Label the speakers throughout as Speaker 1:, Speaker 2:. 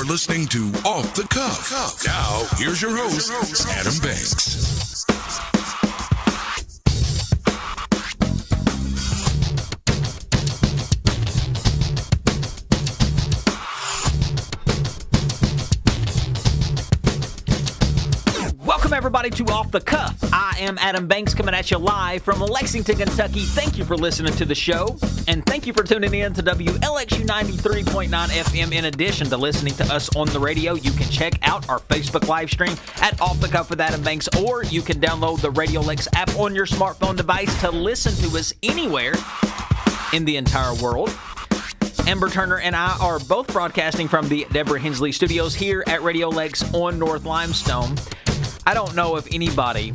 Speaker 1: are listening to Off the Cuff. Now, here's your host, Adam Banks.
Speaker 2: Welcome, everybody, to Off the Cuff. I am Adam Banks, coming at you live from Lexington, Kentucky. Thank you for listening to the show, and thank you for tuning in to WLXU 93.9 FM. In addition to listening to us on the radio, you can check out our Facebook live stream at Off the Cuff with Adam Banks, or you can download the Radio Lex app on your smartphone device to listen to us anywhere in the entire world. Amber Turner and I are both broadcasting from the Deborah Hensley Studios here at Radio Lex on North Limestone. I don't know if anybody...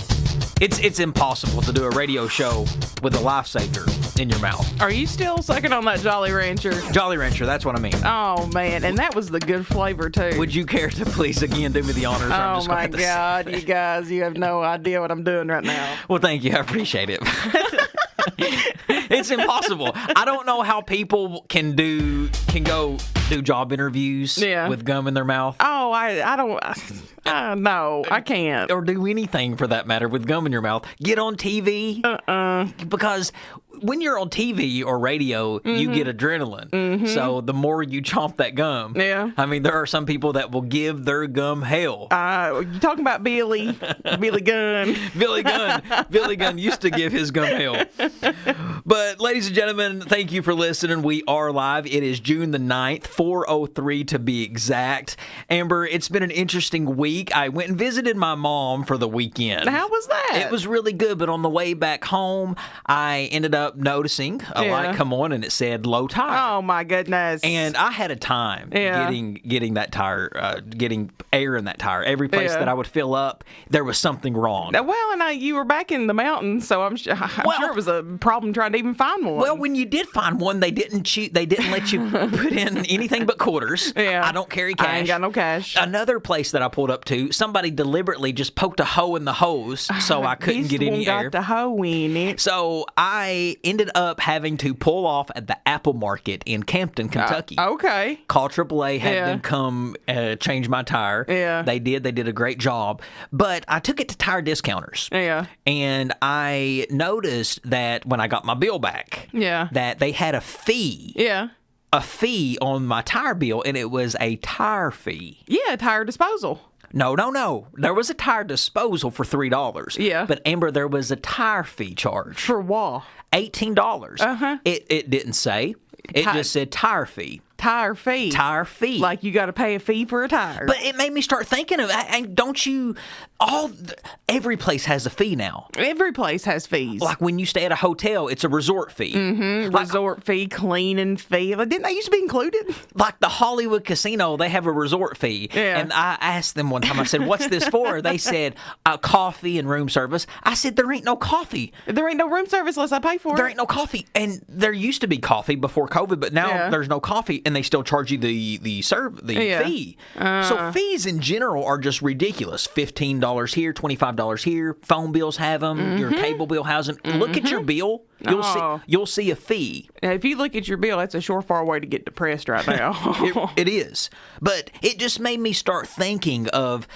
Speaker 2: It's impossible to do a radio show with a lifesaver in your mouth.
Speaker 3: Are you still sucking on that Jolly Rancher?
Speaker 2: Jolly Rancher, that's what I mean.
Speaker 3: Oh, man. And that was the good flavor, too.
Speaker 2: Would you care to please again do me the honors?
Speaker 3: Oh, my God. You guys, you have no idea what I'm doing right now.
Speaker 2: Well, thank you. I appreciate it. It's impossible. I don't know how people can go do job interviews with gum in their mouth.
Speaker 3: Oh, I don't. No, I can't.
Speaker 2: Or do anything for that matter with gum in your mouth. Get on TV. Because when you're on TV or radio, you get adrenaline. So the more you chomp that gum, I mean, there are some people that will give their gum hell.
Speaker 3: You talking about Billy Gunn?
Speaker 2: Billy Gunn used to give his gum hell. But ladies and gentlemen, thank you for listening. We are live. It is June the 9th, 4:03 to be exact. Amber, it's been an interesting week. I went and visited my mom for the weekend.
Speaker 3: How was that?
Speaker 2: It was really good, but on the way back home, I ended up noticing a light come on and it said low tire.
Speaker 3: Oh my goodness.
Speaker 2: And I had a time getting that tire, getting air in that tire. Every place that I would fill up, there was something wrong.
Speaker 3: Well, and you were back in the mountains, so I'm sure it was a problem trying to even find one.
Speaker 2: Well, when you did find one, they didn't let you put in anything but quarters. I don't carry cash.
Speaker 3: I ain't got no cash.
Speaker 2: Another place that I pulled up to, somebody deliberately just poked a hole in the hose so I couldn't get any air.
Speaker 3: Got the hole in it.
Speaker 2: So I ended up having to pull off at the Apple Market in Campton, Kentucky.
Speaker 3: Okay.
Speaker 2: Call AAA, had them come change my tire. They did a great job. But I took it to Tire Discounters. And I noticed that when I got my bill back, that they had a fee. A fee on my tire bill, and it was a tire fee.
Speaker 3: Tire disposal.
Speaker 2: No. There was a tire disposal for $3. But Amber, there was a tire fee charge.
Speaker 3: For what?
Speaker 2: $18. It didn't say. It just said tire fee.
Speaker 3: Tire fee.
Speaker 2: Tire fee.
Speaker 3: Like you got to pay a fee for a tire.
Speaker 2: But it made me start thinking of, and don't you, every place has a fee now.
Speaker 3: Every place has fees.
Speaker 2: Like when you stay at a hotel, it's a resort fee.
Speaker 3: Resort fee, cleaning fee. Didn't they used to be included?
Speaker 2: Like the Hollywood Casino, they have a resort fee. And I asked them one time, I said, what's this for? They said, coffee and room service. I said, there ain't no coffee.
Speaker 3: There ain't no room service unless I pay for it.
Speaker 2: There ain't no coffee. And there used to be coffee before COVID, but now there's no coffee. And they still charge you the fee. So fees in general are just ridiculous. $15 here, $25 here. Phone bills have them. Your cable bill has them. Look at your bill. You'll see a fee.
Speaker 3: If you look at your bill, that's a surefire way to get depressed right now.
Speaker 2: It is. But it just made me start thinking of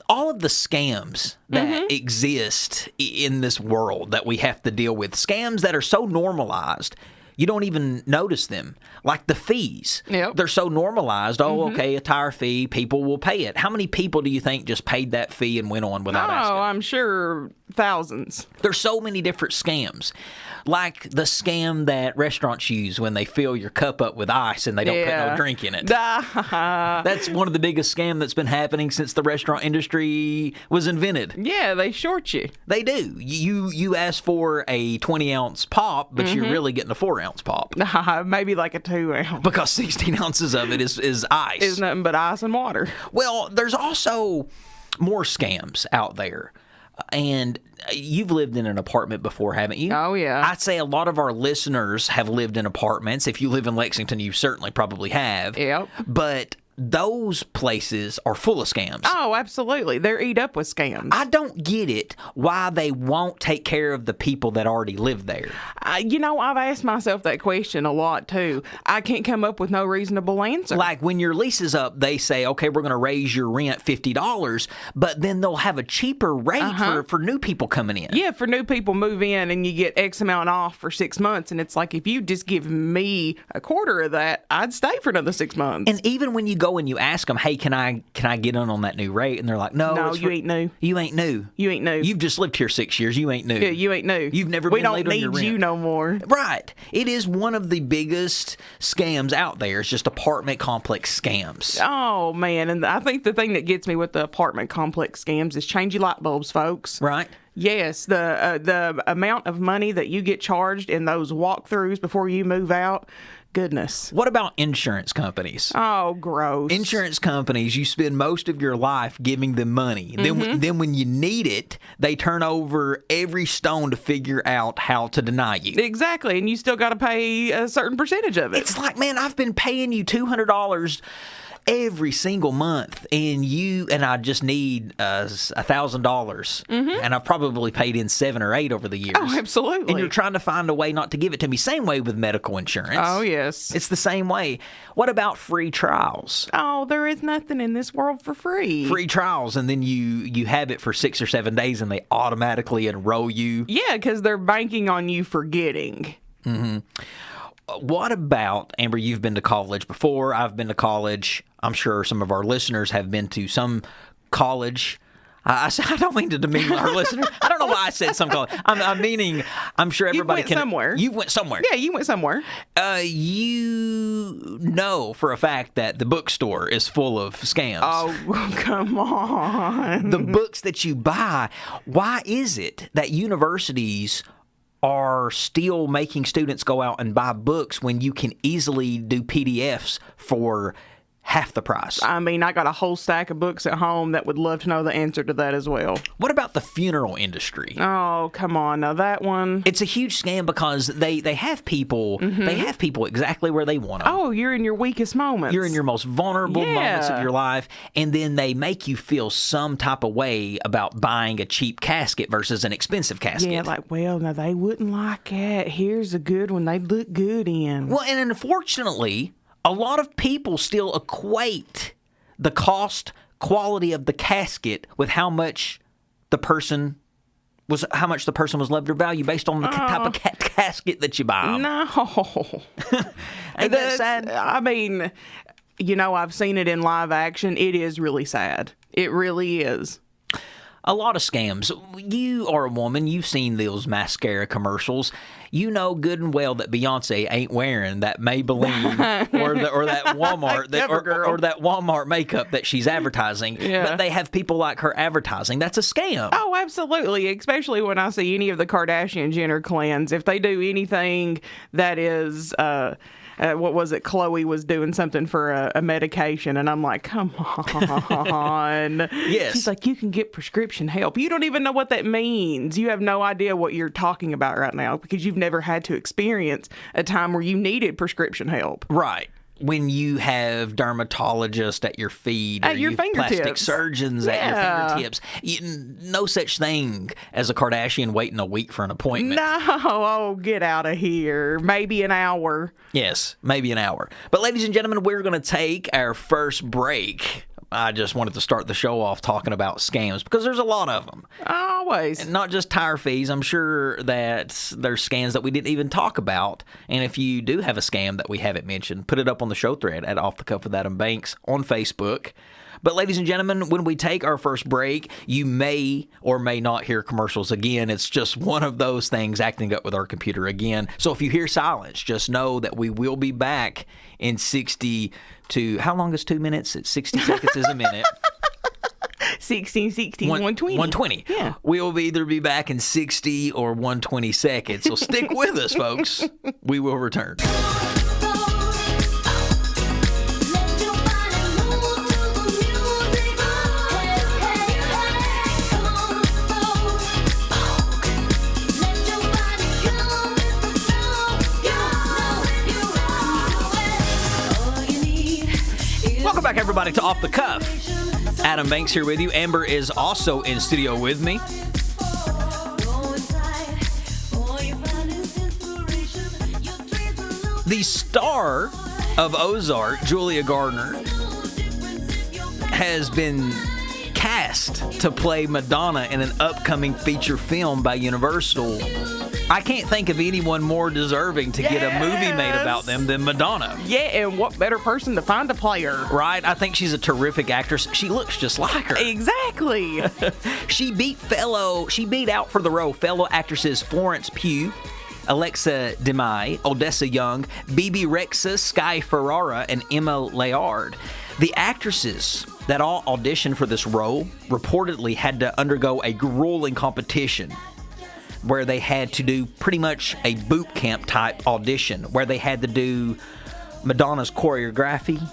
Speaker 2: all of the scams that exist in this world that we have to deal with. Scams that are so normalized, you don't even notice them. Like the fees. They're so normalized. Okay, a tire fee, people will pay it. How many people do you think just paid that fee and went on without asking?
Speaker 3: I'm sure thousands.
Speaker 2: There's so many different scams. Like the scam that restaurants use when they fill your cup up with ice and they don't put no drink in it. That's one of the biggest scams that's been happening since the restaurant industry was invented.
Speaker 3: Yeah, they short you.
Speaker 2: They do. You ask for a 20-ounce pop, but you're really getting a 4-ounce pop.
Speaker 3: Maybe like a 2-ounce.
Speaker 2: Because 16 ounces of it is ice.
Speaker 3: It's nothing but ice and water.
Speaker 2: Well, there's also more scams out there. And you've lived in an apartment before, haven't you?
Speaker 3: Oh, yeah.
Speaker 2: I'd say a lot of our listeners have lived in apartments. If you live in Lexington, you certainly probably have.
Speaker 3: Yep.
Speaker 2: But those places are full of scams.
Speaker 3: Oh, absolutely. They're eat up with scams.
Speaker 2: I don't get it why they won't take care of the people that already live there.
Speaker 3: I've asked myself that question a lot, too. I can't come up with no reasonable answer.
Speaker 2: Like when your lease is up, they say, okay, we're going to raise your rent $50, but then they'll have a cheaper rate for new people coming in.
Speaker 3: Yeah, for new people move in and you get X amount off for 6 months. And it's like, if you just give me a quarter of that, I'd stay for another 6 months.
Speaker 2: And even when you go and you ask them, hey, can I get in on that new rate? And they're like, no,
Speaker 3: you ain't new.
Speaker 2: You ain't new.
Speaker 3: You ain't new.
Speaker 2: You've just lived here 6 years. You ain't new.
Speaker 3: Yeah, you ain't new.
Speaker 2: You've never been late on your rent.
Speaker 3: We don't need you no more.
Speaker 2: Right. It is one of the biggest scams out there. It's just apartment complex scams.
Speaker 3: Oh, man. And I think the thing that gets me with the apartment complex scams is changey light bulbs, folks.
Speaker 2: Right.
Speaker 3: Yes, the amount of money that you get charged in those walkthroughs before you move out, goodness.
Speaker 2: What about insurance companies?
Speaker 3: Oh, gross.
Speaker 2: Insurance companies, you spend most of your life giving them money. Then when you need it, they turn over every stone to figure out how to deny you.
Speaker 3: Exactly, and you still got to pay a certain percentage of it.
Speaker 2: It's like, man, I've been paying you $200 every single month, and I just need $1,000, and I've probably paid in 7 or 8 over the years.
Speaker 3: Oh, absolutely.
Speaker 2: And you're trying to find a way not to give it to me. Same way with medical insurance.
Speaker 3: Oh, yes.
Speaker 2: It's the same way. What about free trials?
Speaker 3: Oh, there is nothing in this world for free.
Speaker 2: Free trials, and then you have it for 6 or 7 days, and they automatically enroll you.
Speaker 3: Yeah, because they're banking on you forgetting.
Speaker 2: Mm-hmm. What about, Amber, you've been to college before. I've been to college. I'm sure some of our listeners have been to some college. I don't mean to demean our listeners. I don't know why I said some college. I'm meaning, I'm sure everybody
Speaker 3: you went somewhere.
Speaker 2: You went somewhere.
Speaker 3: Yeah, you went somewhere.
Speaker 2: You know for a fact that the bookstore is full of scams.
Speaker 3: Oh, come on.
Speaker 2: The books that you buy, why is it that universities are still making students go out and buy books when you can easily do PDFs for half the price?
Speaker 3: I mean, I got a whole stack of books at home that would love to know the answer to that as well.
Speaker 2: What about the funeral industry?
Speaker 3: Oh, come on. Now that one.
Speaker 2: It's a huge scam because they have people they have people exactly where they want them.
Speaker 3: Oh, you're in your weakest moments.
Speaker 2: You're in your most vulnerable moments of your life, and then they make you feel some type of way about buying a cheap casket versus an expensive casket.
Speaker 3: Yeah, like, well, now they wouldn't like it. Here's a good one they look good in.
Speaker 2: Well, and unfortunately, a lot of people still equate the quality of the casket with how much the person was loved or valued based on the type of casket that you buy.
Speaker 3: No.
Speaker 2: Ain't that sad?
Speaker 3: I mean, I've seen it in live action. It is really sad. It really is.
Speaker 2: A lot of scams. You are a woman. You've seen those mascara commercials. You know good and well that Beyonce ain't wearing that Maybelline or that Walmart or that Walmart makeup that she's advertising.
Speaker 3: Yeah.
Speaker 2: But they have people like her advertising. That's a scam.
Speaker 3: Oh, absolutely. Especially when I see any of the Kardashian-Jenner clans. If they do anything that is... what was it? Chloe was doing something for a medication, and I'm like, come on.
Speaker 2: Yes.
Speaker 3: She's like, you can get prescription help. You don't even know what that means. You have no idea what you're talking about right now because you've never had to experience a time where you needed prescription help.
Speaker 2: Right. When you have dermatologists at your feet,
Speaker 3: at your fingertips,
Speaker 2: plastic surgeons at your fingertips, no such thing as a Kardashian waiting a week for an appointment.
Speaker 3: No, oh, get out of here. Maybe an hour.
Speaker 2: Yes, maybe an hour. But ladies and gentlemen, we're going to take our first break. I just wanted to start the show off talking about scams because there's a lot of them.
Speaker 3: Always.
Speaker 2: And not just tire fees. I'm sure that there's scams that we didn't even talk about. And if you do have a scam that we haven't mentioned, put it up on the show thread at Off the Cuff with Adam Banks on Facebook. But ladies and gentlemen, when we take our first break, you may or may not hear commercials again. It's just one of those things acting up with our computer again. So if you hear silence, just know that we will be back in 60 to, how long is 2 minutes? It's 60 seconds is a minute.
Speaker 3: 16, 120.
Speaker 2: 120.
Speaker 3: Yeah.
Speaker 2: We'll either be back in 60 or 120 seconds. So stick with us, folks. We will return. Welcome back, everybody, to Off the Cuff. Adam Banks here with you. Amber is also in studio with me. The star of Ozark, Julia Garner, has been cast to play Madonna in an upcoming feature film by Universal. I can't think of anyone more deserving to get a movie made about them than Madonna.
Speaker 3: Yeah, and what better person to find to play her?
Speaker 2: Right? I think she's a terrific actress. She looks just like her.
Speaker 3: Exactly.
Speaker 2: She beat out for the role fellow actresses Florence Pugh, Alexa Demai, Odessa Young, Bebe Rexha, Sky Ferrara, and Emma Layard. The actresses that all auditioned for this role reportedly had to undergo a grueling competition where they had to do pretty much a boot camp type audition where they had to do Madonna's choreography,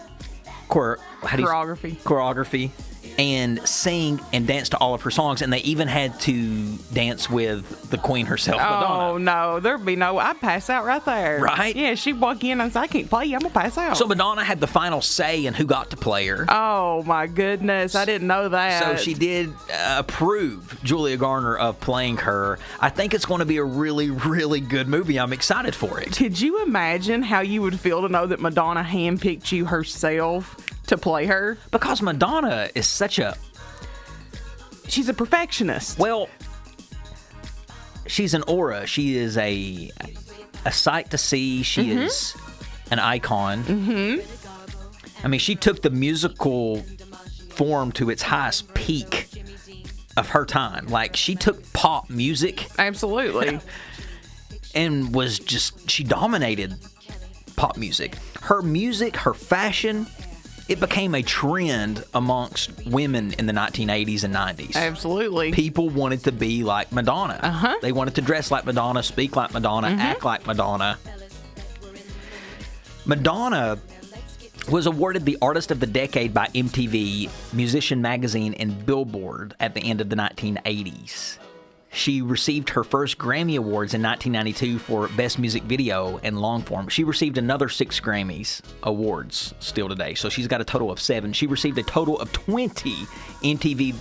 Speaker 2: and sing and dance to all of her songs, and they even had to dance with the queen herself, Madonna.
Speaker 3: Oh, no, there'd be I'd pass out right there.
Speaker 2: Right?
Speaker 3: Yeah, she'd walk in and say, I can't play you, I'm going to pass out.
Speaker 2: So Madonna had the final say in who got to play her.
Speaker 3: Oh, my goodness, I didn't know that.
Speaker 2: So she did approve Julia Garner of playing her. I think it's going to be a really, really good movie. I'm excited for it.
Speaker 3: Could you imagine how you would feel to know that Madonna handpicked you herself to play her?
Speaker 2: Because Madonna is
Speaker 3: she's a perfectionist.
Speaker 2: Well, she's an aura. She is a sight to see. She is an icon. I mean, she took the musical form to its highest peak of her time. Like, she took pop music.
Speaker 3: Absolutely.
Speaker 2: And she dominated pop music. Her music, her fashion, it became a trend amongst women in the 1980s and 90s.
Speaker 3: Absolutely.
Speaker 2: People wanted to be like Madonna. They wanted to dress like Madonna, speak like Madonna, act like Madonna. Madonna was awarded the Artist of the Decade by MTV, Musician Magazine, and Billboard at the end of the 1980s. She received her first Grammy Awards in 1992 for Best Music Video and Long Form. She received another 6 Grammys awards still today, so she's got a total of 7. She received a total of 20 MTV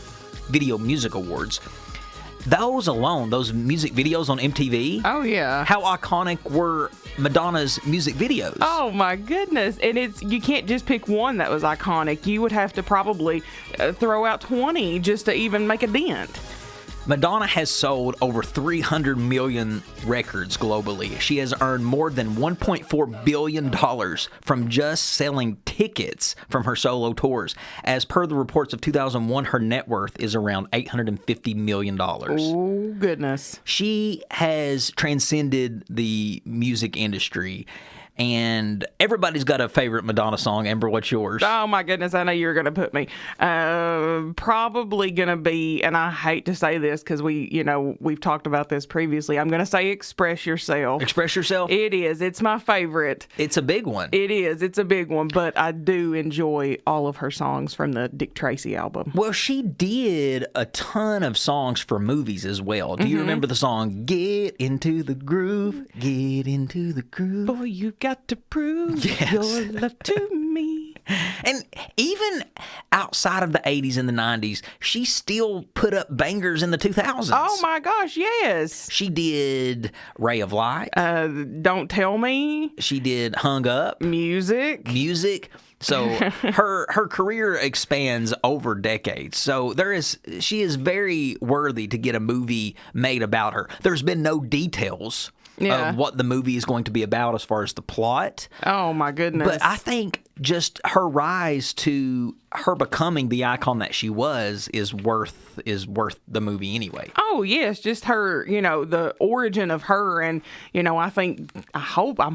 Speaker 2: Video Music Awards. Those alone, those music videos on MTV.
Speaker 3: Oh, yeah.
Speaker 2: How iconic were Madonna's music videos?
Speaker 3: Oh, my goodness. And you can't just pick one that was iconic. You would have to probably throw out 20 just to even make a dent.
Speaker 2: Madonna has sold over 300 million records globally. She has earned more than $1.4 billion from just selling tickets from her solo tours. As per the reports of 2001, her net worth is around $850 million.
Speaker 3: Oh, goodness.
Speaker 2: She has transcended the music industry. And everybody's got a favorite Madonna song. Amber, what's yours?
Speaker 3: Oh, my goodness. I know you were going to put me. Probably going to be, and I hate to say this because we've talked about this previously. I'm going to say Express Yourself.
Speaker 2: Express Yourself?
Speaker 3: It is. It's my favorite.
Speaker 2: It's a big one.
Speaker 3: It is. It's a big one. But I do enjoy all of her songs from the Dick Tracy album.
Speaker 2: Well, she did a ton of songs for movies as well. Do you remember the song, Get Into the Groove, Get Into the Groove?
Speaker 3: Boy, you got to prove your love to me.
Speaker 2: And even outside of the 80s and the 90s, she still put up bangers in the 2000s.
Speaker 3: Oh, my gosh, yes.
Speaker 2: She did Ray of Light.
Speaker 3: Don't Tell Me.
Speaker 2: She did Hung Up.
Speaker 3: Music.
Speaker 2: So her career expands over decades. So she is very worthy to get a movie made about her. There's been no details of what the movie is going to be about as far as the plot.
Speaker 3: Oh, my goodness.
Speaker 2: But I think just her rise to her becoming the icon that she was is worth the movie anyway.
Speaker 3: Oh, yes, just her, the origin of her, and I'm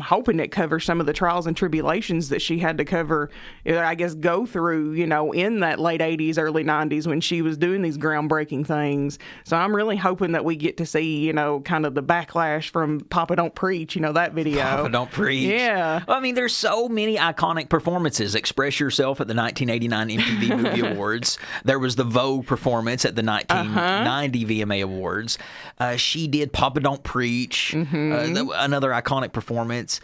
Speaker 3: hoping it covers some of the trials and tribulations that she had to cover, I guess, go through, in that late 80s, early 90s when she was doing these groundbreaking things. So I'm really hoping that we get to see, kind of the backlash from Papa Don't Preach, that video.
Speaker 2: Papa Don't Preach.
Speaker 3: Yeah.
Speaker 2: Well, I mean, there's so many iconic performances. Express Yourself at the 1989 MTV Movie Awards. There was the Vogue performance at the 1990 VMA Awards. She did Papa Don't Preach, another iconic performance.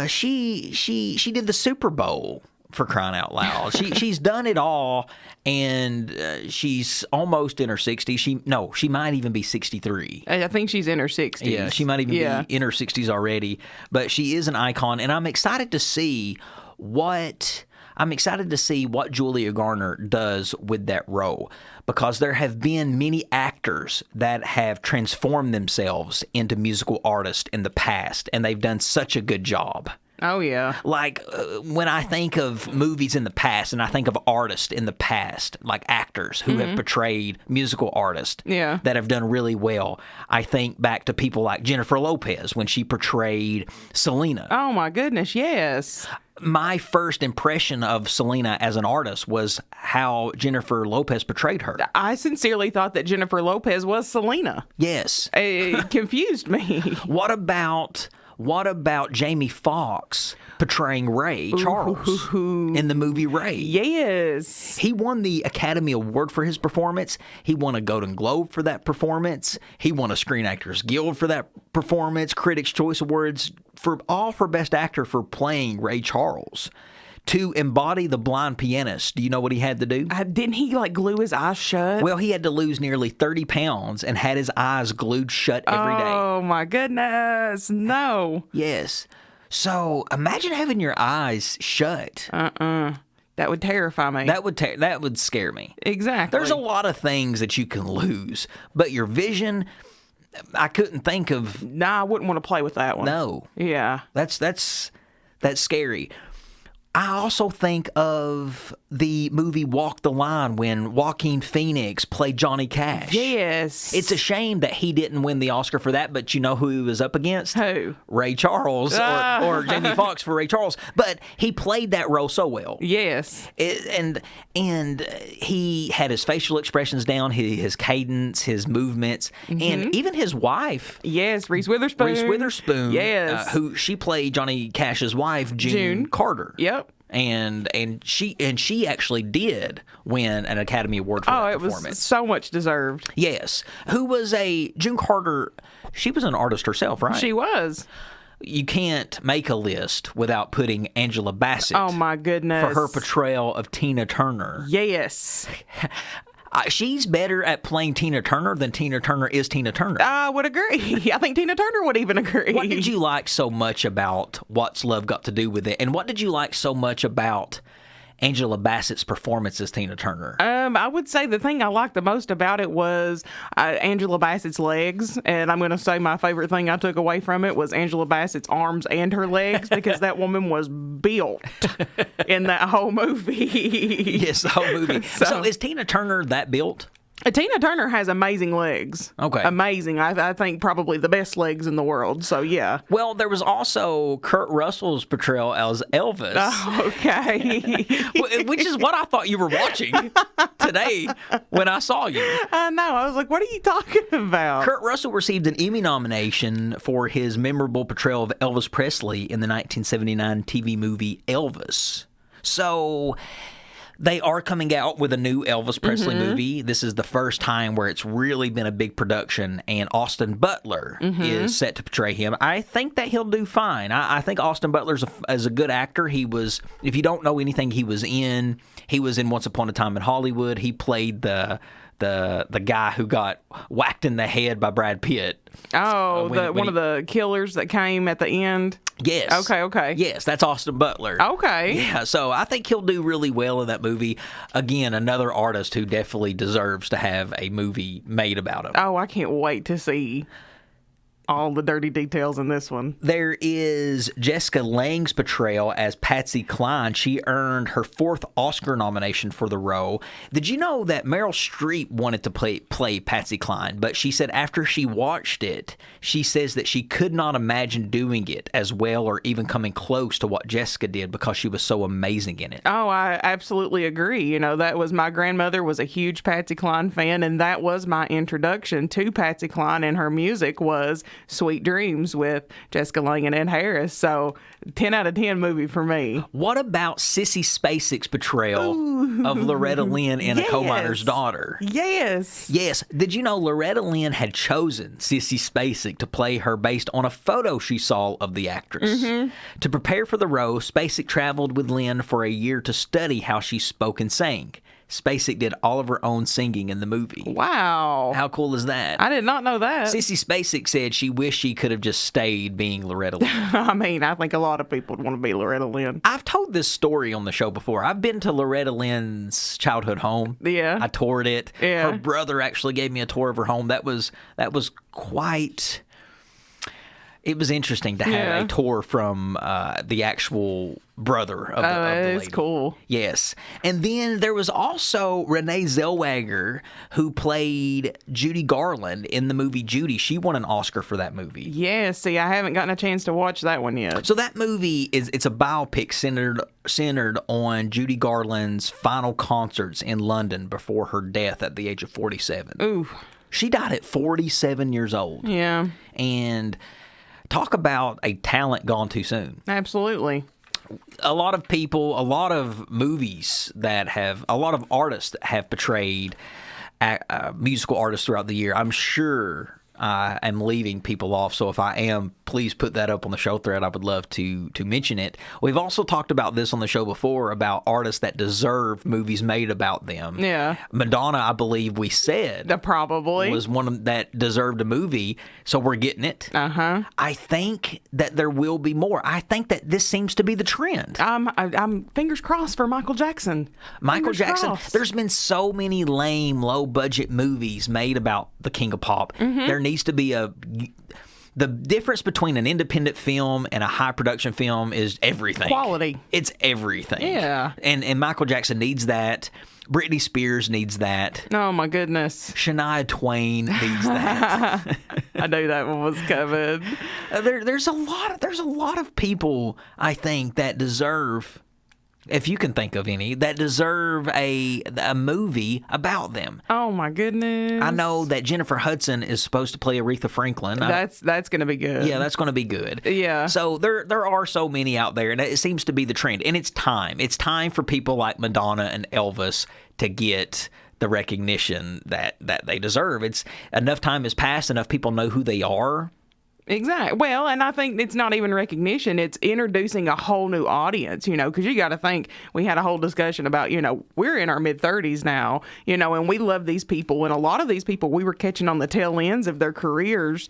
Speaker 2: She did the Super Bowl for crying out loud. She's done it all, and she's almost in her 60s. She might even be 63.
Speaker 3: I think she's in her 60s.
Speaker 2: Yeah, she might even be in her 60s already. But she is an icon, and I'm excited to see what Julia Garner does with that role, because there have been many actors that have transformed themselves into musical artists in the past, and they've done such a good job.
Speaker 3: Oh, yeah.
Speaker 2: Like, when I think of movies in the past and I think of artists in the past, like actors who have portrayed musical artists that have done really well, I think back to people like Jennifer Lopez when she portrayed Selena.
Speaker 3: Oh, my goodness, yes.
Speaker 2: My first impression of Selena as an artist was how Jennifer Lopez portrayed her.
Speaker 3: I sincerely thought that Jennifer Lopez was Selena.
Speaker 2: Yes.
Speaker 3: It confused me.
Speaker 2: What about Jamie Foxx portraying Ray Charles in the movie Ray?
Speaker 3: Yes.
Speaker 2: He won the Academy Award for his performance. He won a Golden Globe for that performance. He won a Screen Actors Guild for that performance. Critics' Choice Awards for Best Actor for playing Ray Charles. To embody the blind pianist, do you know what he had to do?
Speaker 3: Didn't he, glue his eyes shut?
Speaker 2: Well, he had to lose nearly 30 pounds and had his eyes glued shut every day.
Speaker 3: Oh, my goodness. No.
Speaker 2: Yes. So imagine having your eyes shut.
Speaker 3: That would terrify me.
Speaker 2: That would scare me.
Speaker 3: Exactly.
Speaker 2: There's a lot of things that you can lose, but your vision, I couldn't think of.
Speaker 3: Nah, I wouldn't want to play with that one.
Speaker 2: No.
Speaker 3: Yeah.
Speaker 2: That's scary. I also think of the movie Walk the Line when Joaquin Phoenix played Johnny Cash.
Speaker 3: Yes.
Speaker 2: It's a shame that he didn't win the Oscar for that, but you know who he was up against?
Speaker 3: Who?
Speaker 2: Ray Charles or Jamie Foxx for Ray Charles. But he played that role so well.
Speaker 3: Yes.
Speaker 2: And he had his facial expressions down, his cadence, his movements, and even his wife.
Speaker 3: Yes, Reese Witherspoon. Yes.
Speaker 2: Who she played Johnny Cash's wife, June Carter.
Speaker 3: Yep.
Speaker 2: And she actually did win an Academy Award for that performance.
Speaker 3: It was so much deserved.
Speaker 2: Yes. Who was June Carter? She was an artist herself, right?
Speaker 3: She was.
Speaker 2: You can't make a list without putting Angela Bassett.
Speaker 3: Oh my goodness.
Speaker 2: For her portrayal of Tina Turner.
Speaker 3: Yes.
Speaker 2: She's better at playing Tina Turner than Tina Turner is Tina Turner.
Speaker 3: I would agree. I think Tina Turner would even agree.
Speaker 2: What did you like so much about What's Love Got to Do with It? And what did you like so much about Angela Bassett's performance as Tina Turner?
Speaker 3: I would say the thing I liked the most about it was Angela Bassett's legs. And I'm going to say my favorite thing I took away from it was Angela Bassett's arms and her legs, because that woman was built in that whole movie.
Speaker 2: Yes, the whole movie. So is Tina Turner that built?
Speaker 3: Tina Turner has amazing legs.
Speaker 2: Okay.
Speaker 3: Amazing. I think probably the best legs in the world. So, yeah.
Speaker 2: Well, there was also Kurt Russell's portrayal as Elvis.
Speaker 3: Oh, okay.
Speaker 2: Which is what I thought you were watching today when I saw you.
Speaker 3: I know. I was like, what are you talking about?
Speaker 2: Kurt Russell received an Emmy nomination for his memorable portrayal of Elvis Presley in the 1979 TV movie Elvis. So they are coming out with a new Elvis Presley movie. This is the first time where it's really been a big production, and Austin Butler is set to portray him. I think that he'll do fine. I think Austin Butler is a good actor. He was, if you don't know anything, he was in Once Upon a Time in Hollywood. He played the guy who got whacked in the head by Brad Pitt.
Speaker 3: Oh, one of the killers that came at the end?
Speaker 2: Yes.
Speaker 3: Okay.
Speaker 2: Yes, that's Austin Butler.
Speaker 3: Okay.
Speaker 2: Yeah, so I think he'll do really well in that movie. Again, another artist who definitely deserves to have a movie made about him.
Speaker 3: Oh, I can't wait to see all the dirty details in this one.
Speaker 2: There is Jessica Lange's portrayal as Patsy Cline. She earned her 4th Oscar nomination for the role. Did you know that Meryl Streep wanted to play Patsy Cline, but she said after she watched it, she says that she could not imagine doing it as well or even coming close to what Jessica did because she was so amazing in it.
Speaker 3: Oh, I absolutely agree. You know, that was my grandmother was a huge Patsy Cline fan, and that was my introduction to Patsy Cline, and her music was Sweet Dreams with Jessica Lange and Ed Harris. So 10 out of 10 movie for me.
Speaker 2: What about Sissy Spacek's portrayal of Loretta Lynn in A Coal Miner's Daughter?
Speaker 3: Yes.
Speaker 2: Yes. Did you know Loretta Lynn had chosen Sissy Spacek to play her based on a photo she saw of the actress? To prepare for the role, Spacek traveled with Lynn for a year to study how she spoke and sang. Spacek did all of her own singing in the movie.
Speaker 3: Wow.
Speaker 2: How cool is that?
Speaker 3: I did not know that.
Speaker 2: Sissy Spacek said she wished she could have just stayed being Loretta Lynn.
Speaker 3: I mean, I think a lot of people would want to be Loretta Lynn.
Speaker 2: I've told this story on the show before. I've been to Loretta Lynn's childhood home.
Speaker 3: Yeah.
Speaker 2: I toured it.
Speaker 3: Yeah.
Speaker 2: Her brother actually gave me a tour of her home. That was quite... It was interesting to have a tour from the actual brother of the lady.
Speaker 3: It's cool.
Speaker 2: Yes. And then there was also Renee Zellweger, who played Judy Garland in the movie Judy. She won an Oscar for that movie.
Speaker 3: Yeah, see, I haven't gotten a chance to watch that one yet.
Speaker 2: So that movie it's a biopic centered on Judy Garland's final concerts in London before her death at the age of 47.
Speaker 3: Ooh.
Speaker 2: She died at 47 years old.
Speaker 3: Yeah.
Speaker 2: And talk about a talent gone too soon.
Speaker 3: Absolutely.
Speaker 2: A lot of people, a lot of movies a lot of artists that have portrayed musical artists throughout the year. I'm sure I am leaving people off, so if I am, please put that up on the show thread. I would love to mention it. We've also talked about this on the show before, about artists that deserve movies made about them.
Speaker 3: Yeah.
Speaker 2: Madonna, I believe we said,
Speaker 3: probably
Speaker 2: was one that deserved a movie, so we're getting it.
Speaker 3: Uh-huh.
Speaker 2: I think that there will be more. I think that this seems to be the trend.
Speaker 3: I'm fingers crossed for Michael Jackson.
Speaker 2: Michael
Speaker 3: Fingers
Speaker 2: Jackson.
Speaker 3: crossed.
Speaker 2: There's been so many lame, low-budget movies made about the King of Pop. There needs to be the difference between an independent film and a high-production film is everything.
Speaker 3: Quality.
Speaker 2: It's everything.
Speaker 3: Yeah.
Speaker 2: And Michael Jackson needs that. Britney Spears needs that.
Speaker 3: Oh, my goodness.
Speaker 2: Shania Twain needs that.
Speaker 3: I knew that one was coming.
Speaker 2: There's a lot of people, I think, that deserve, if you can think of any, that deserve a movie about them.
Speaker 3: Oh, my goodness.
Speaker 2: I know that Jennifer Hudson is supposed to play Aretha Franklin.
Speaker 3: That's going to be good.
Speaker 2: Yeah, that's going to be good.
Speaker 3: Yeah.
Speaker 2: So there are so many out there, and it seems to be the trend. And it's time. It's time for people like Madonna and Elvis to get the recognition that they deserve. It's enough time has passed, enough people know who they are.
Speaker 3: Exactly. Well, and I think it's not even recognition. It's introducing a whole new audience, because you got to think, we had a whole discussion about, we're in our mid-30s now, and we love these people. And a lot of these people, we were catching on the tail ends of their careers,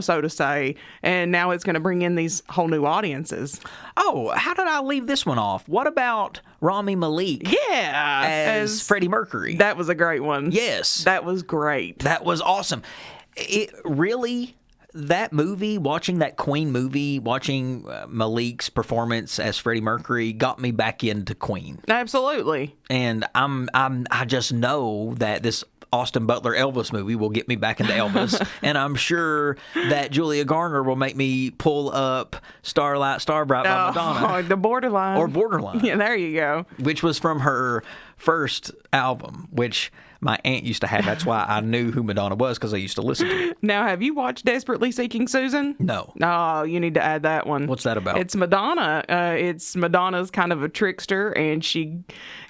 Speaker 3: so to say. And now it's going to bring in these whole new audiences.
Speaker 2: Oh, how did I leave this one off? What about Rami Malek?
Speaker 3: Yeah.
Speaker 2: As Freddie Mercury.
Speaker 3: That was a great one.
Speaker 2: Yes.
Speaker 3: That was great.
Speaker 2: That was awesome. It really... That movie, watching that Queen movie, watching Malik's performance as Freddie Mercury got me back into Queen.
Speaker 3: Absolutely.
Speaker 2: And I just know that this Austin Butler Elvis movie will get me back into Elvis. And I'm sure that Julia Garner will make me pull up Starlight Starbright by Madonna.
Speaker 3: The Borderline.
Speaker 2: Or Borderline.
Speaker 3: Yeah, there you go.
Speaker 2: Which was from her first album, which my aunt used to have. That's why I knew who Madonna was, because I used to listen to it.
Speaker 3: Now, have you watched Desperately Seeking Susan?
Speaker 2: No.
Speaker 3: Oh, you need to add that one.
Speaker 2: What's that about?
Speaker 3: It's Madonna. It's Madonna's kind of a trickster, and she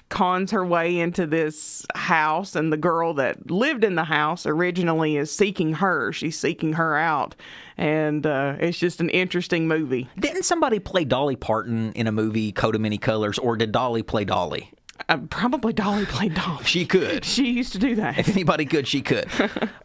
Speaker 3: cons her way into this house, and the girl that lived in the house originally is seeking her. She's seeking her out, and it's just an interesting movie.
Speaker 2: Didn't somebody play Dolly Parton in a movie, Coat of Many Colors, or did Dolly play Dolly?
Speaker 3: Probably Dolly played Dolly.
Speaker 2: She could.
Speaker 3: She used to do that.
Speaker 2: If anybody could, she could.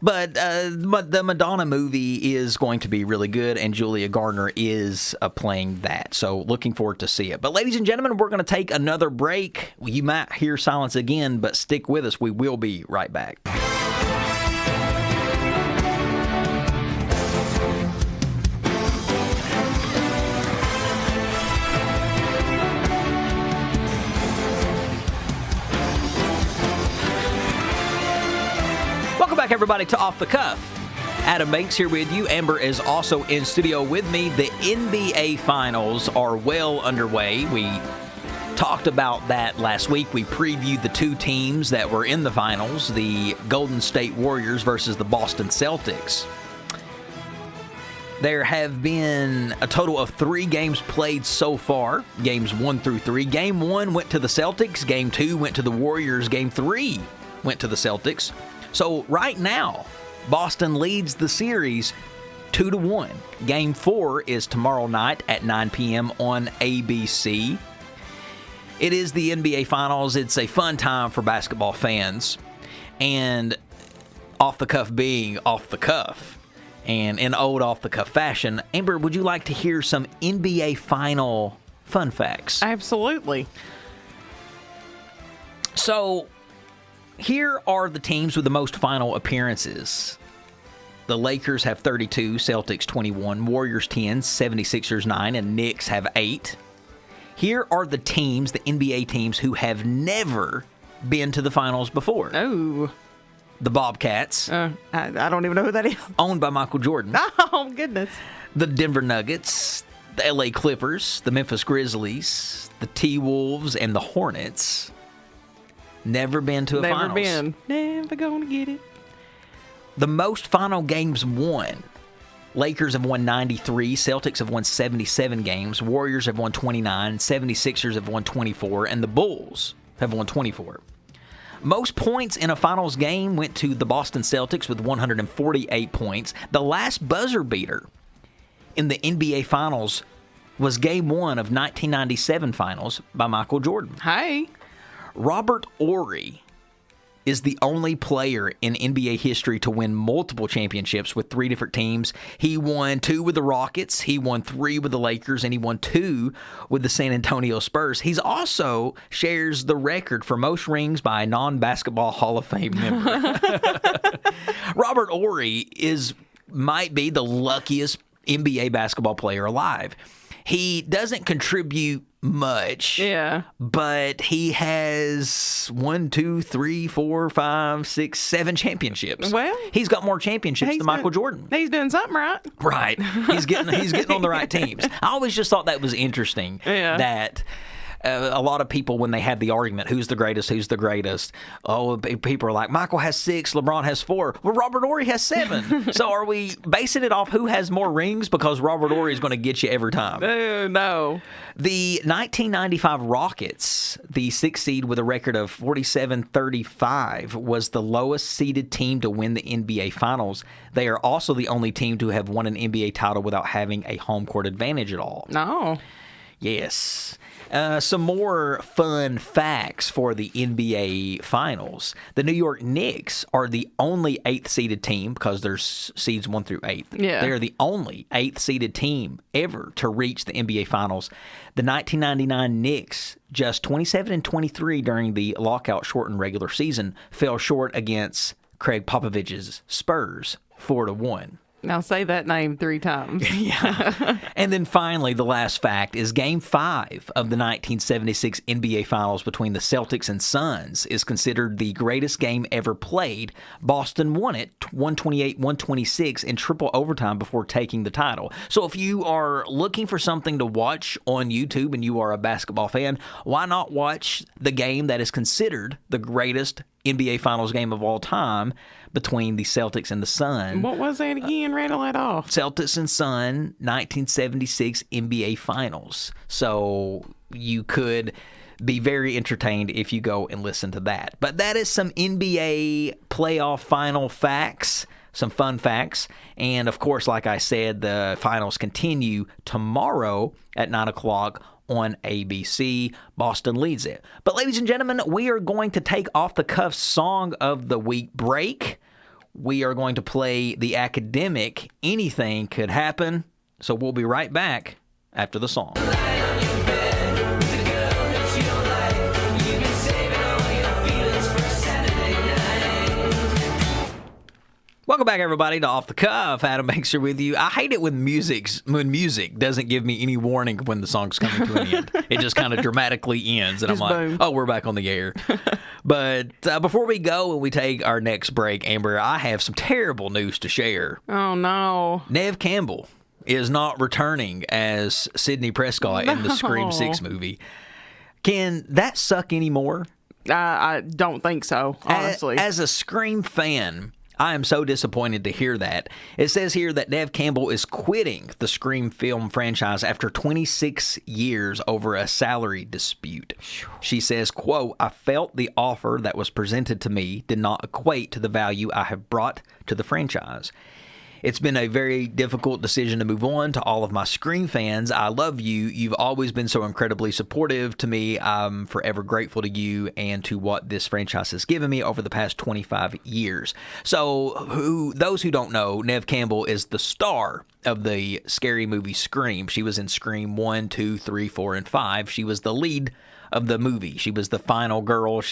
Speaker 2: But the Madonna movie is going to be really good, and Julia Garner is playing that. So looking forward to see it. But ladies and gentlemen, we're going to take another break. You might hear silence again, but stick with us. We will be right back. Welcome back, everybody, to Off the Cuff. Adam Banks here with you. Amber is also in studio with me. The NBA Finals are well underway. We talked about that last week. We previewed the two teams that were in the finals, the Golden State Warriors versus the Boston Celtics. There have been a total of 3 games played so far, games 1 through 3. Game 1 went to the Celtics. Game 2 went to the Warriors. Game 3 went to the Celtics. So right now, Boston leads the series 2-1. Game 4 is tomorrow night at 9 p.m. on ABC. It is the NBA Finals. It's a fun time for basketball fans. And off the cuff being off the cuff. And in old off-the-cuff fashion, Amber, would you like to hear some NBA Final fun facts?
Speaker 3: Absolutely.
Speaker 2: So, here are the teams with the most final appearances. The Lakers have 32, Celtics 21, Warriors 10, 76ers 9, and Knicks have 8. Here are the teams, the NBA teams, who have never been to the finals before.
Speaker 3: Oh.
Speaker 2: The Bobcats.
Speaker 3: I don't even know who that is.
Speaker 2: Owned by Michael Jordan.
Speaker 3: Oh, goodness.
Speaker 2: The Denver Nuggets, the LA Clippers, the Memphis Grizzlies, the T-Wolves, and the Hornets. Never been to a finals.
Speaker 3: Never been. Never gonna get it.
Speaker 2: The most final games won. Lakers have won 93, Celtics have won 77 games, Warriors have won 29, 76ers have won 24, and the Bulls have won 24. Most points in a finals game went to the Boston Celtics with 148 points. The last buzzer beater in the NBA Finals was Game 1 of 1997 Finals by Michael Jordan.
Speaker 3: Hey.
Speaker 2: Robert Horry is the only player in NBA history to win multiple championships with 3 different teams. He won 2 with the Rockets, he won 3 with the Lakers, and he won 2 with the San Antonio Spurs. He's also shares the record for most rings by a non-basketball Hall of Fame member. Robert Horry might be the luckiest NBA basketball player alive. He doesn't contribute much.
Speaker 3: Yeah.
Speaker 2: But he has 1, 2, 3, 4, 5, 6, 7 championships.
Speaker 3: Well,
Speaker 2: he's got more championships than Michael Jordan.
Speaker 3: He's doing something right.
Speaker 2: Right. He's getting on the right teams. I always just thought that was interesting.
Speaker 3: Yeah.
Speaker 2: That a lot of people, when they had the argument, who's the greatest, oh, people are like, Michael has 6, LeBron has 4. Well, Robert Horry has 7. So are we basing it off who has more rings? Because Robert Horry is going to get you every time.
Speaker 3: No.
Speaker 2: The 1995 Rockets, the 6th seed with a record of 47-35, was the lowest seeded team to win the NBA Finals. They are also the only team to have won an NBA title without having a home court advantage at all.
Speaker 3: No.
Speaker 2: Yes. Some more fun facts for the NBA Finals. The New York Knicks are the only 8th-seeded team, because there's seeds 1 through 8.
Speaker 3: Yeah.
Speaker 2: They're the only 8th-seeded team ever to reach the NBA Finals. The 1999 Knicks, just 27-23 during the lockout-shortened regular season, fell short against Craig Popovich's Spurs, 4-1.
Speaker 3: Now say that name 3 times.
Speaker 2: Yeah. And then finally, the last fact is Game 5 of the 1976 NBA Finals between the Celtics and Suns is considered the greatest game ever played. Boston won it 128-126 in triple overtime before taking the title. So if you are looking for something to watch on YouTube and you are a basketball fan, why not watch the game that is considered the greatest NBA Finals game of all time between the Celtics and the Sun?
Speaker 3: What was that again? Rattle it off.
Speaker 2: Celtics and Sun, 1976 NBA Finals. So you could be very entertained if you go and listen to that. But that is some NBA playoff final facts, some fun facts. And of course, like I said, the finals continue tomorrow at 9 o'clock on ABC. Boston leads it. But ladies and gentlemen, we are going to take off the cuff song of the week break. We are going to play the academic Anything Could Happen. So we'll be right back after the song. Welcome back, everybody, to Off the Cuff. Adam Banks here with you. I hate it when music doesn't give me any warning when the song's coming to an end. It just kind of dramatically ends, and
Speaker 3: Just
Speaker 2: I'm like,
Speaker 3: boom.
Speaker 2: oh, we're back on the air. But before we go and we take our next break, Amber, I have some terrible news to share.
Speaker 3: Oh, no.
Speaker 2: Neve Campbell is not returning as Sidney Prescott in the Scream 6 movie. Can that suck anymore?
Speaker 3: I don't think so, honestly.
Speaker 2: As a Scream fan, I am so disappointed to hear that. It says here that Neve Campbell is quitting the Scream film franchise after 26 years over a salary dispute. She says, quote, I felt the offer that was presented to me did not equate to the value I have brought to the franchise. It's been a very difficult decision to move on. To all of my Scream fans, I love you. You've always been so incredibly supportive to me. I'm forever grateful to you and to what this franchise has given me over the past 25 years. So those who don't know, Neve Campbell is the star of the scary movie Scream. She was in Scream 1, 2, 3, 4, and 5. She was the lead of the movie. She was the final girl.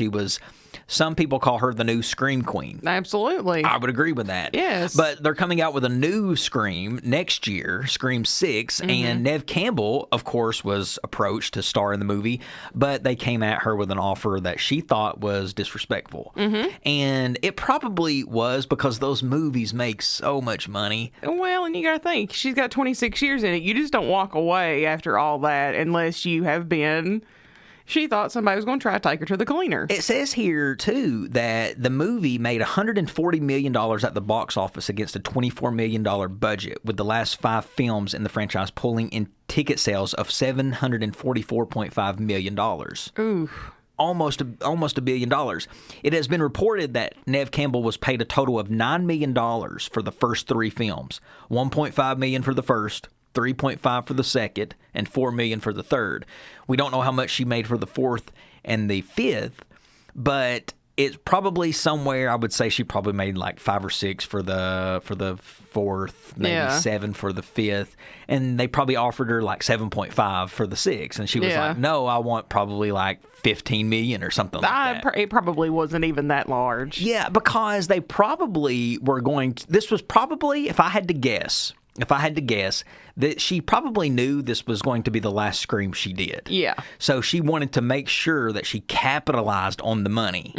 Speaker 2: Some people call her the new Scream Queen.
Speaker 3: Absolutely.
Speaker 2: I would agree with that.
Speaker 3: Yes.
Speaker 2: But they're coming out with a new Scream next year, Scream 6, and Neve Campbell, of course, was approached to star in the movie, but they came at her with an offer that she thought was disrespectful. And it probably was because those movies make so much money.
Speaker 3: Well, and you got to think, she's got 26 years in it. You just don't walk away after all that unless you have been... She thought somebody was going to try to take her to the cleaner.
Speaker 2: It says here, too, that the movie made $140 million at the box office against a $24 million budget, with the last 5 films in the franchise pulling in ticket sales of $744.5 million.
Speaker 3: Ooh.
Speaker 2: Almost $1 billion. It has been reported that Neve Campbell was paid a total of $9 million for the first 3 films, $1.5 million for the first, $3.5 for the second, and $4 million for the third. We don't know how much she made for the 4th and the 5th, but it's probably somewhere. I would say she probably made like 5 or 6 for the 4th, maybe 7 for the 5th, and they probably offered her like 7.5 for the 6th, and she was like, "No, I want probably like 15 million or something like that."
Speaker 3: It probably wasn't even that large.
Speaker 2: Yeah, because they probably were going to. This was probably, if I had to guess, that she probably knew this was going to be the last Scream she did.
Speaker 3: Yeah.
Speaker 2: So she wanted to make sure that she capitalized on the money.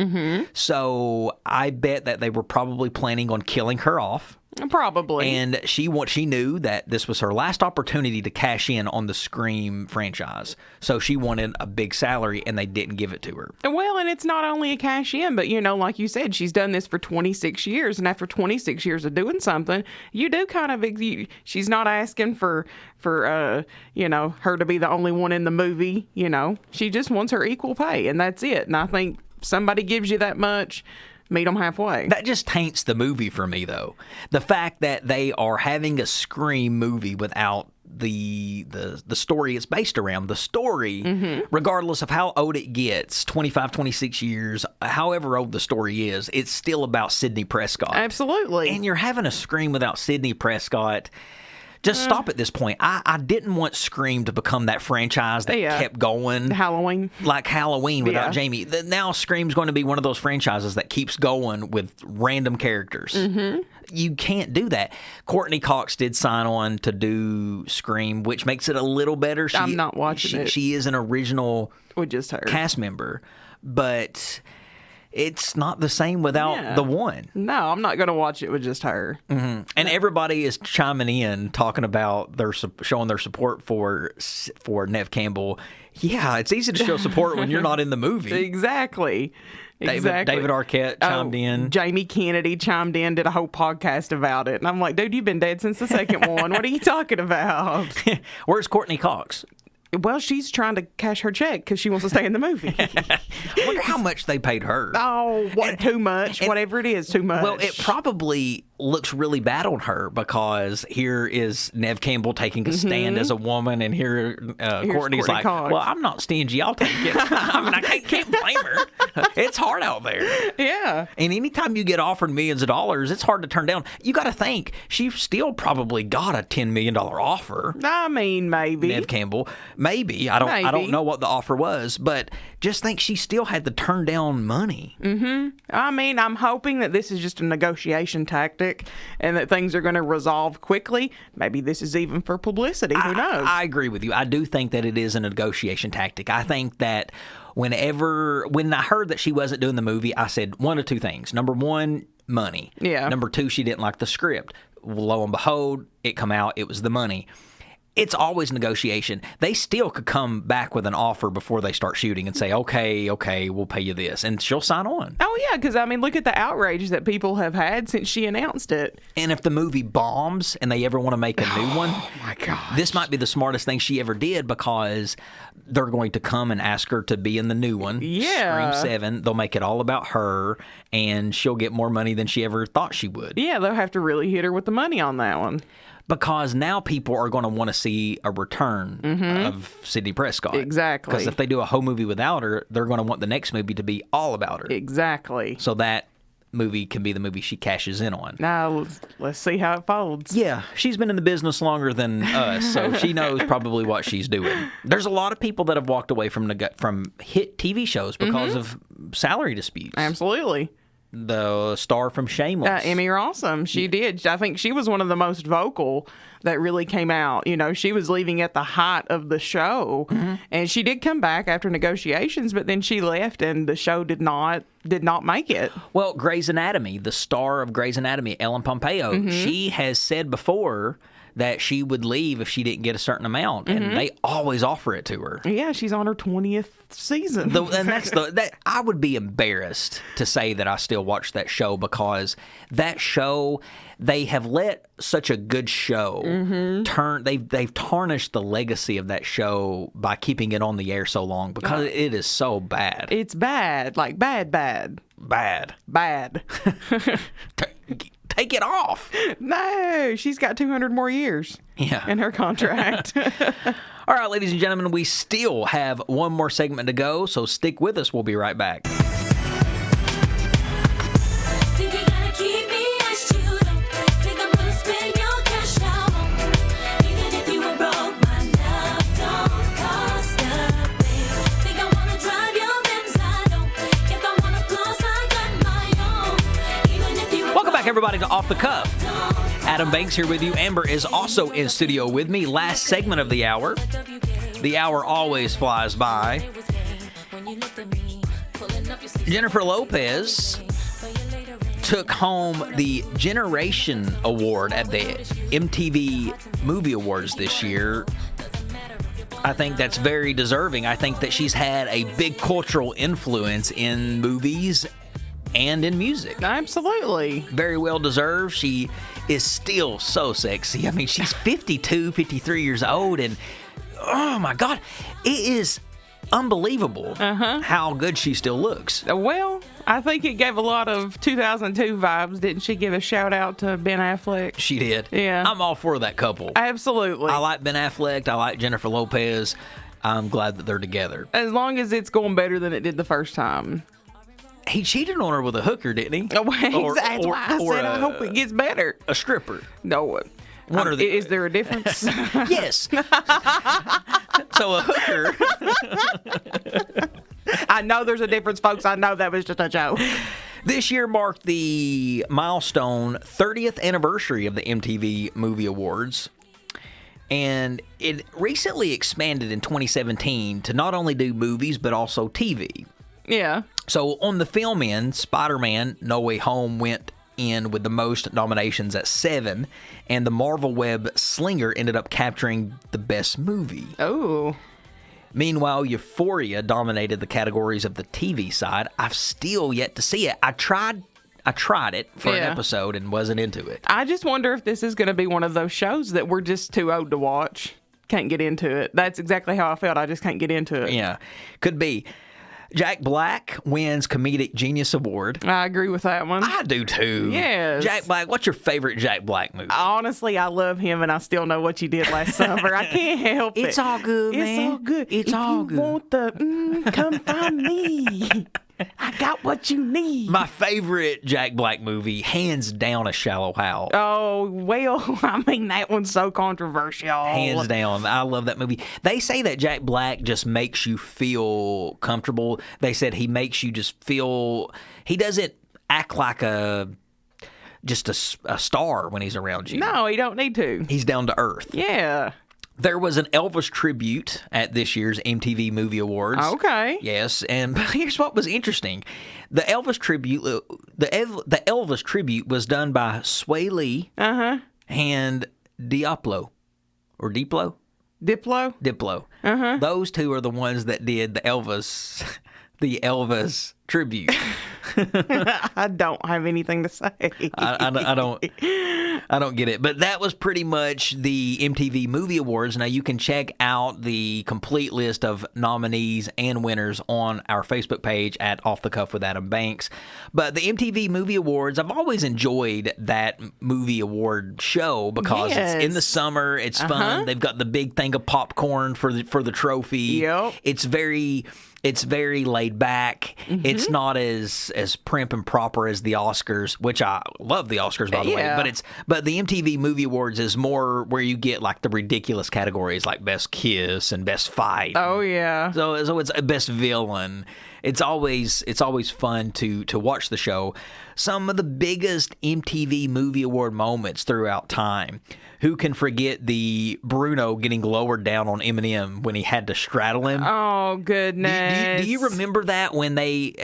Speaker 2: So I bet that they were probably planning on killing her off.
Speaker 3: Probably.
Speaker 2: And she knew that this was her last opportunity to cash in on the Scream franchise. So she wanted a big salary, and they didn't give it to her.
Speaker 3: Well, and it's not only a cash in, but, like you said, she's done this for 26 years. And after 26 years of doing something, you do kind of, she's not asking for her to be the only one in the movie. She just wants her equal pay, and that's it. And I think somebody gives you that much, meet them halfway.
Speaker 2: That just taints the movie for me, though. The fact that they are having a Scream movie without the story it's based around. The story, regardless of how old it gets, 25, 26 years, however old the story is, it's still about Sidney Prescott.
Speaker 3: Absolutely.
Speaker 2: And you're having a Scream without Sidney Prescott. Just stop at this point. I didn't want Scream to become that franchise that kept going.
Speaker 3: Halloween.
Speaker 2: Like Halloween without Jamie. Now Scream's going to be one of those franchises that keeps going with random characters. You can't do that. Courtney Cox did sign on to do Scream, which makes it a little better.
Speaker 3: I'm not watching it.
Speaker 2: She is an original
Speaker 3: with just her
Speaker 2: cast member, but it's not the same without the one.
Speaker 3: No, I'm not going to watch it with just her.
Speaker 2: And everybody is chiming in, talking about showing their support for Neve Campbell. Yeah, it's easy to show support when you're not in the movie.
Speaker 3: Exactly.
Speaker 2: David Arquette chimed in.
Speaker 3: Jamie Kennedy chimed in, did a whole podcast about it. And I'm like, dude, you've been dead since the second one. What are you talking about?
Speaker 2: Where's Courtney Cox?
Speaker 3: Well, she's trying to cash her check because she wants to stay in the movie.
Speaker 2: I wonder how much they paid her.
Speaker 3: Oh, too much. Whatever it is, too much.
Speaker 2: Well, it probably looks really bad on her because here is Neve Campbell taking a stand as a woman, and here Courtney's like,
Speaker 3: Cox.
Speaker 2: well, I'm not stingy. I'll take it. I mean, I can't blame her. It's hard out there.
Speaker 3: Yeah.
Speaker 2: And anytime you get offered millions of dollars, it's hard to turn down. You got to think, she still probably got a $10 million offer.
Speaker 3: I mean, maybe.
Speaker 2: Neve Campbell. Maybe. I don't know what the offer was, but just think she still had to turn down money.
Speaker 3: I mean, I'm hoping that this is just a negotiation tactic and that things are going to resolve quickly. Maybe this is even for publicity. Who knows?
Speaker 2: I agree with you. I do think that it is a negotiation tactic. I think that when I heard that she wasn't doing the movie, I said one of two things. Number one, money.
Speaker 3: Yeah.
Speaker 2: Number two, she didn't like the script. Lo and behold, it come out, it was the money. it's always negotiation. They still could come back with an offer before they start shooting and say, okay, we'll pay you this. And she'll sign on.
Speaker 3: Oh, yeah, because, I mean, look at the outrage that people have had since she announced it.
Speaker 2: And if the movie bombs and they ever want to make a new one,
Speaker 3: oh my gosh,
Speaker 2: this might be the smartest thing she ever did, because they're going to come and ask her to be in the new one.
Speaker 3: Yeah.
Speaker 2: Scream 7. They'll make it all about her, and she'll get more money than she ever thought she would.
Speaker 3: Yeah, they'll have to really hit her with the money on that one.
Speaker 2: Because now people are going to want to see a return of Sidney Prescott.
Speaker 3: Exactly.
Speaker 2: Because if they do a whole movie without her, they're going to want the next movie to be all about her.
Speaker 3: Exactly.
Speaker 2: So that movie can be the movie she cashes in on.
Speaker 3: Now, let's see how it folds.
Speaker 2: Yeah, she's been in the business longer than us, so she knows probably what she's doing. There's a lot of people that have walked away from hit TV shows because of salary disputes.
Speaker 3: Absolutely.
Speaker 2: The star from Shameless.
Speaker 3: Emmy Rossum, she did. I think she was one of the most vocal that really came out. You know, she was leaving at the height of the show, and she did come back after negotiations, but then she left, and the show did not make it.
Speaker 2: Well, Grey's Anatomy, the star of Grey's Anatomy, Ellen Pompeo, she has said before that she would leave if she didn't get a certain amount, and they always offer it to her.
Speaker 3: Yeah, she's on her 20th season.
Speaker 2: And that's that. I would be embarrassed to say that I still watch that show, because that show, they have let such a good show turn. They've tarnished the legacy of that show by keeping it on the air so long, because it is so bad.
Speaker 3: It's bad, like bad.
Speaker 2: Bad. Take it off.
Speaker 3: No, she's got 200 more years in her contract.
Speaker 2: All right, ladies and gentlemen, we still have one more segment to go, so stick with us. We'll be right back. Everybody to Off the Cuff. Adam Banks here with you. Amber is also in studio with me. Last segment of the hour. The hour always flies by. Jennifer Lopez took home the Generation Award at the MTV Movie Awards this year. I think that's very deserving. I think that she's had a big cultural influence in movies and in music.
Speaker 3: Absolutely.
Speaker 2: Very well deserved. She is still so sexy. I mean, she's 52, 53 years old, and oh my God, it is unbelievable how good she still looks.
Speaker 3: Well, I think it gave a lot of 2002 vibes. Didn't she give a shout out to Ben Affleck?
Speaker 2: She did.
Speaker 3: Yeah.
Speaker 2: I'm all for that couple.
Speaker 3: Absolutely.
Speaker 2: I like Ben Affleck. I like Jennifer Lopez. I'm glad that they're together.
Speaker 3: As long as it's going better than it did the first time.
Speaker 2: He cheated on her with a hooker, didn't he?
Speaker 3: Oh, that's why I said I hope it gets better.
Speaker 2: A stripper.
Speaker 3: No. Is there a difference?
Speaker 2: Yes. So a hooker.
Speaker 3: I know there's a difference, folks. I know that was just a joke.
Speaker 2: This year marked the milestone 30th anniversary of the MTV Movie Awards. And it recently expanded in 2017 to not only do movies, but also TV.
Speaker 3: Yeah.
Speaker 2: So on the film end, Spider-Man No Way Home went in with the most nominations at 7, and the Marvel Web Slinger ended up capturing the best movie.
Speaker 3: Oh.
Speaker 2: Meanwhile, Euphoria dominated the categories of the TV side. I've still yet to see it. I tried it for an episode and wasn't into it.
Speaker 3: I just wonder if this is going to be one of those shows that we're just too old to watch. Can't get into it. That's exactly how I felt. I just can't get into it.
Speaker 2: Yeah, could be. Jack Black wins Comedic Genius Award.
Speaker 3: I agree with that one.
Speaker 2: I do too.
Speaker 3: Yes.
Speaker 2: Jack Black, what's your favorite Jack Black movie?
Speaker 3: Honestly, I love him, and I still know what you did last summer. I can't help it.
Speaker 2: It's all good, man.
Speaker 3: It's all good.
Speaker 2: It's all good.
Speaker 3: If you want the come find me. I got what you need.
Speaker 2: My favorite Jack Black movie, hands down, A Shallow Hal.
Speaker 3: Oh, well, I mean, that one's so controversial.
Speaker 2: Hands down. I love that movie. They say that Jack Black just makes you feel comfortable. They said he makes you just feel, he doesn't act like just a star when he's around you.
Speaker 3: No, he don't need to.
Speaker 2: He's down to earth.
Speaker 3: Yeah.
Speaker 2: There was an Elvis tribute at this year's MTV Movie Awards.
Speaker 3: Okay.
Speaker 2: Yes, and here's what was interesting: the Elvis tribute, the Elvis tribute was done by Sway Lee and Diplo.
Speaker 3: Diplo?
Speaker 2: Diplo.
Speaker 3: Uh-huh.
Speaker 2: Those two are the ones that did the Elvis tribute.
Speaker 3: I don't have anything to say.
Speaker 2: I don't get it. But that was pretty much the MTV Movie Awards. Now, you can check out the complete list of nominees and winners on our Facebook page at Off the Cuff with Adam Banks. But the MTV Movie Awards, I've always enjoyed that movie award show because it's in the summer. It's fun. They've got the big thing of popcorn for the trophy.
Speaker 3: Yep.
Speaker 2: It's very laid back. It's not as prim and proper as the Oscars, which I love the Oscars, by the way. But the MTV Movie Awards is more where you get like the ridiculous categories like Best Kiss and Best Fight.
Speaker 3: Oh yeah.
Speaker 2: So it's Best Villain. It's always fun to watch the show. Some of the biggest MTV Movie Award moments throughout time. Who can forget the Bruno getting lowered down on Eminem when he had to straddle him?
Speaker 3: Oh, goodness.
Speaker 2: Do you remember that when they,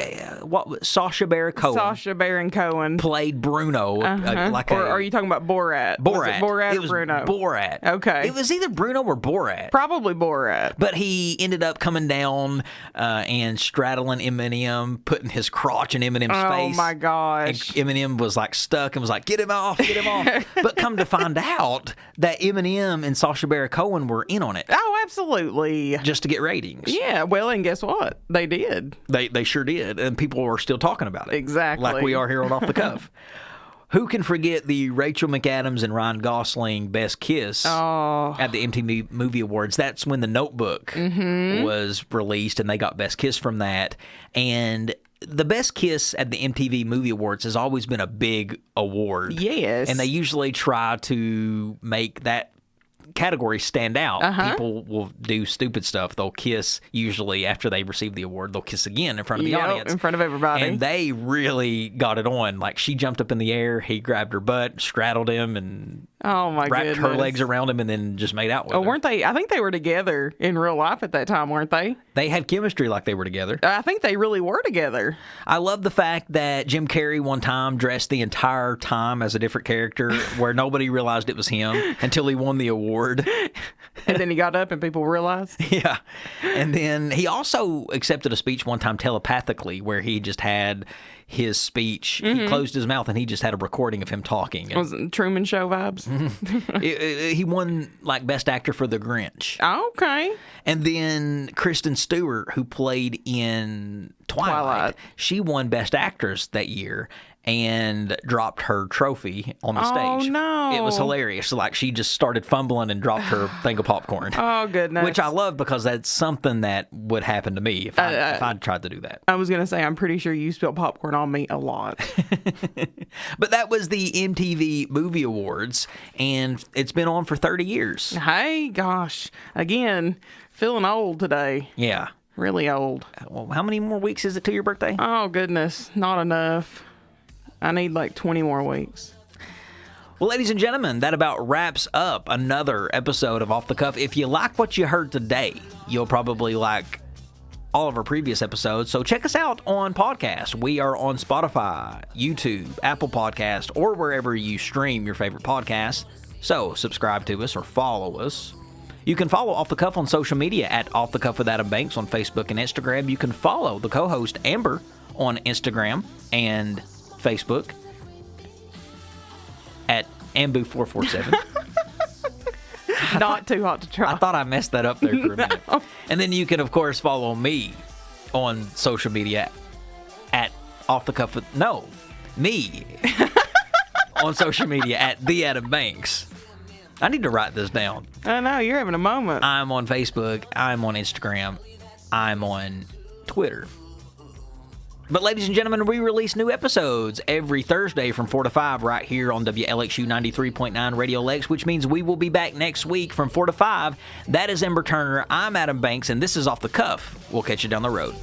Speaker 2: Sacha Baron Cohen played Bruno?
Speaker 3: Or are you talking about Borat?
Speaker 2: Borat.
Speaker 3: Borat
Speaker 2: it
Speaker 3: or
Speaker 2: was
Speaker 3: Bruno?
Speaker 2: Borat.
Speaker 3: Okay.
Speaker 2: It was either Bruno or Borat.
Speaker 3: Probably Borat.
Speaker 2: But he ended up coming down and straddling Eminem, putting his crotch in Eminem's face.
Speaker 3: Oh, my gosh.
Speaker 2: And Eminem was like stuck and was like, get him off. But come to find out that Eminem and Sacha Baron Cohen were in on it.
Speaker 3: Oh, absolutely.
Speaker 2: Just to get ratings.
Speaker 3: Yeah, well, and guess what? They did.
Speaker 2: They sure did. And people are still talking about it.
Speaker 3: Exactly.
Speaker 2: Like we are here on Off the Cuff. Who can forget the Rachel McAdams and Ryan Gosling Best Kiss at the MTV Movie Awards? That's when The Notebook was released, and they got Best Kiss from that. And the Best Kiss at the MTV Movie Awards has always been a big award.
Speaker 3: Yes.
Speaker 2: And they usually try to make that category stand out. People will do stupid stuff. They'll kiss, usually after they receive the award, they'll kiss again in front of the audience.
Speaker 3: In front of everybody.
Speaker 2: And they really got it on. Like, she jumped up in the air, he grabbed her butt, straddled him, and wrapped her legs around him, and then just made out with her.
Speaker 3: Weren't they? I think they were together in real life at that time, weren't they?
Speaker 2: They had chemistry like they were together.
Speaker 3: I think they really were together.
Speaker 2: I love the fact that Jim Carrey one time dressed the entire time as a different character where nobody realized it was him until he won the award.
Speaker 3: And then he got up and people realized?
Speaker 2: Yeah. And then he also accepted a speech one time telepathically where he just had his speech. He closed his mouth and he just had a recording of him talking.
Speaker 3: Was it Truman Show vibes?
Speaker 2: He won like Best Actor for The Grinch.
Speaker 3: Oh, okay.
Speaker 2: And then Kristen Stewart, who played in Twilight, she won Best Actress that year and dropped her trophy on the stage.
Speaker 3: Oh, no.
Speaker 2: It was hilarious. Like, she just started fumbling and dropped her thing of popcorn.
Speaker 3: Oh, goodness.
Speaker 2: Which I love because that's something that would happen to me if I'd tried to do that.
Speaker 3: I was going to say, I'm pretty sure you spilled popcorn on me a lot.
Speaker 2: But that was the MTV Movie Awards, and it's been on for 30 years.
Speaker 3: Hey, gosh. Again, feeling old today.
Speaker 2: Yeah.
Speaker 3: Really old.
Speaker 2: Well, how many more weeks is it to your birthday?
Speaker 3: Oh, goodness. Not enough. I need like 20 more weeks.
Speaker 2: Well, ladies and gentlemen, that about wraps up another episode of Off the Cuff. If you like what you heard today, you'll probably like all of our previous episodes. So check us out on podcasts. We are on Spotify, YouTube, Apple Podcasts, or wherever you stream your favorite podcasts. So subscribe to us or follow us. You can follow Off the Cuff on social media at Off the Cuff with Adam Banks on Facebook and Instagram. You can follow the co-host Amber on Instagram and Facebook at Ambu447.
Speaker 3: Not too hot to try.
Speaker 2: I thought I messed that up there for a minute. And then you can, of course, follow me on social media at Off the Cuff with... No, me on social media at The Adam Banks. I need to write this down.
Speaker 3: I know, you're having a moment.
Speaker 2: I'm on Facebook. I'm on Instagram. I'm on Twitter. But ladies and gentlemen, we release new episodes every Thursday from 4 to 5 right here on WLXU 93.9 Radio Lex, which means we will be back next week from 4 to 5. That is Ember Turner. I'm Adam Banks, and this is Off the Cuff. We'll catch you down the road.